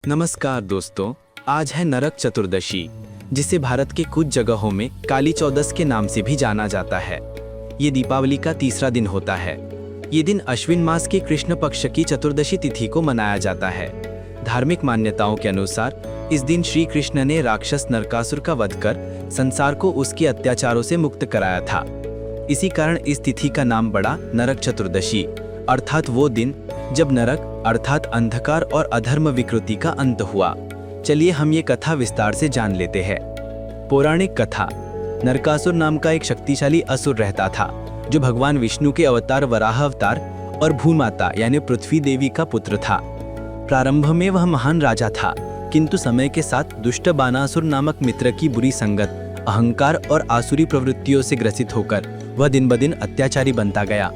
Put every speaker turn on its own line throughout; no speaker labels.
नमस्कार दोस्तों, आज है नरक चतुर्दशी, जिसे भारत के कुछ जगहों में काली चौदस के नाम से भी जाना जाता है। ये दीपावली का तीसरा दिन होता है। ये दिन अश्विन मास के कृष्ण पक्ष की चतुर्दशी तिथि को मनाया जाता है। धार्मिक मान्यताओं के अनुसार इस दिन श्री कृष्ण ने राक्षस नरकासुर का वध कर संसार को उसके अत्याचारों से मुक्त कराया था। इसी कारण इस तिथि का नाम पड़ा नरक चतुर्दशी, अर्थात वो दिन जब नरक अर्थात अंधकार और अधर्म विकृति का अंत हुआ। चलिए हम ये कथा विस्तार से जान लेते हैं। पौराणिक कथा। नरकासुर नाम का एक शक्तिशाली असुर रहता था, जो भगवान विष्णु के अवतार वराह अवतार और भूमाता यानी पृथ्वी देवी का पुत्र था। प्रारंभ में वह महान राजा था, किंतु समय के साथ दुष्ट बानासुर नामक मित्र की बुरी संगत, अहंकार और आसुरी प्रवृत्तियों से ग्रसित होकर वह दिन ब दिन अत्याचारी बनता गया।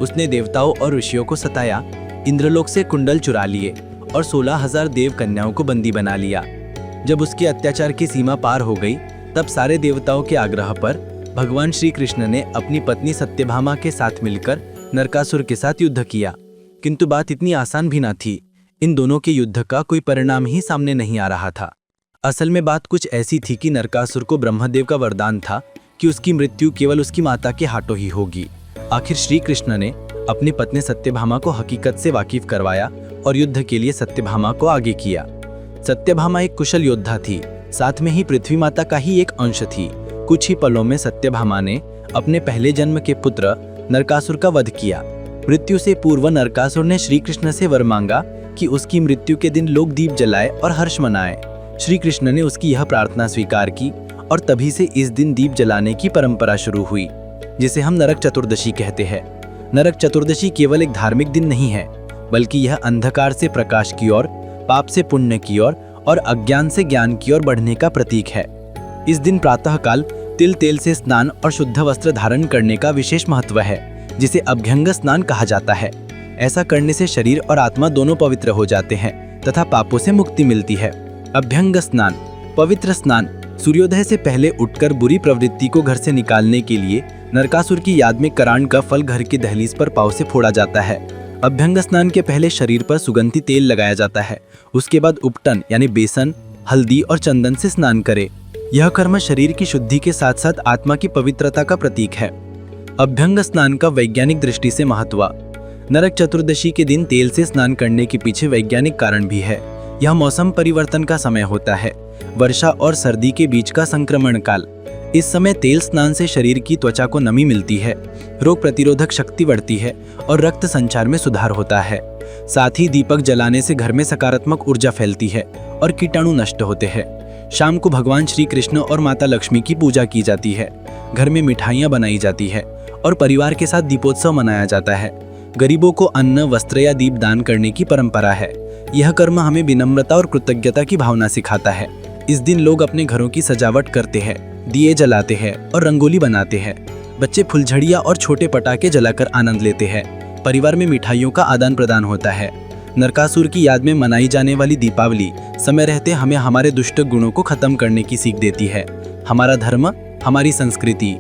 उसने देवताओं और ऋषियों को सताया, इंद्रलोक से कुंडल चुरा लिए और 16,000 देव कन्याओं को बंदी बना लिया। जब उसके अत्याचार की सीमा पार हो गई, तब सारे देवताओं के आग्रह पर भगवान श्री कृष्ण ने अपनी पत्नी सत्यभामा के साथ मिलकर नरकासुर के साथ युद्ध किया। किंतु बात इतनी आसान भी न थी। इन दोनों के युद्ध का कोई परिणाम ही सामने नहीं आ रहा था। असल में बात कुछ ऐसी थी कि नरकासुर को ब्रह्मदेव का वरदान था कि उसकी मृत्यु केवल उसकी माता के हाथों ही होगी। आखिर श्री कृष्ण ने अपनी पत्नी सत्यभामा को हकीकत से वाकिफ करवाया और युद्ध के लिए सत्यभामा को आगे किया। सत्यभामा एक कुशल योद्धा थी, साथ में ही पृथ्वी माता का ही एक अंश थी। कुछ ही पलों में सत्यभामा ने अपने पहले जन्म के पुत्र नरकासुर का वध किया। मृत्यु से पूर्व नरकासुर ने श्री कृष्ण से वर मांगा कि उसकी मृत्यु के दिन लोग दीप जलाए और हर्ष मनाए। श्री कृष्ण ने उसकी यह प्रार्थना स्वीकार की और तभी से इस दिन दीप जलाने की परंपरा शुरू हुई, जिसे हम नरक चतुर्दशी कहते हैं। नरक चतुर्दशी केवल एक धार्मिक दिन नहीं है, बल्कि यह अंधकार से प्रकाश की ओर, पाप से पुण्य की ओर और अज्ञान से ज्ञान की ओर बढ़ने का प्रतीक है। इस दिन प्रातःकाल तिल तेल से स्नान और शुद्ध वस्त्र धारण करने का विशेष महत्व है, जिसे अभ्यंग स्नान कहा जाता है। ऐसा करने से शरीर और आत्मा दोनों पवित्र हो जाते हैं तथा पापों से मुक्ति मिलती है। अभ्यंग स्नान, पवित्र स्नान। सूर्योदय से पहले उठकर बुरी प्रवृत्ति को घर से निकालने के लिए नरकासुर की याद में करान का फल घर की दहलीज पर पांव से फोड़ा जाता है। अभ्यंग स्नान के पहले शरीर पर सुगंधित तेल लगाया जाता है। उसके बाद उपटन यानी बेसन, हल्दी और चंदन से स्नान करे। यह कर्म शरीर की शुद्धि के साथ साथ आत्मा की पवित्रता का प्रतीक है। अभ्यंग स्नान का वैज्ञानिक दृष्टि से महत्व। नरक चतुर्दशी के दिन तेल से स्नान करने के पीछे वैज्ञानिक कारण भी है। यह मौसम परिवर्तन का समय होता है, वर्षा और सर्दी के बीच का संक्रमण काल। इस समय तेल स्नान से शरीर की त्वचा को नमी मिलती है, रोग प्रतिरोधक शक्ति बढ़ती है और रक्त संचार में सुधार होता है। साथ ही दीपक जलाने से घर में सकारात्मक ऊर्जा फैलती है और कीटाणु नष्ट होते हैं। शाम को भगवान श्री कृष्ण और माता लक्ष्मी की पूजा की जाती है। घर में मिठाइयाँ बनाई जाती है और परिवार के साथ दीपोत्सव मनाया जाता है। गरीबों को अन्न, वस्त्र या दीप दान करने की परंपरा है। यह कर्म हमें विनम्रता और कृतज्ञता की भावना सिखाता है। इस दिन लोग अपने घरों की सजावट करते हैं, दिए जलाते हैं और रंगोली बनाते हैं। बच्चे फुलझड़ियाँ और छोटे पटाखे जलाकर आनंद लेते हैं। परिवार में मिठाइयों का आदान प्रदान होता है। नरकासुर की याद में मनाई जाने वाली दीपावली समय रहते हमें हमारे दुष्ट गुणों को खत्म करने की सीख देती है। हमारा धर्म, हमारी संस्कृति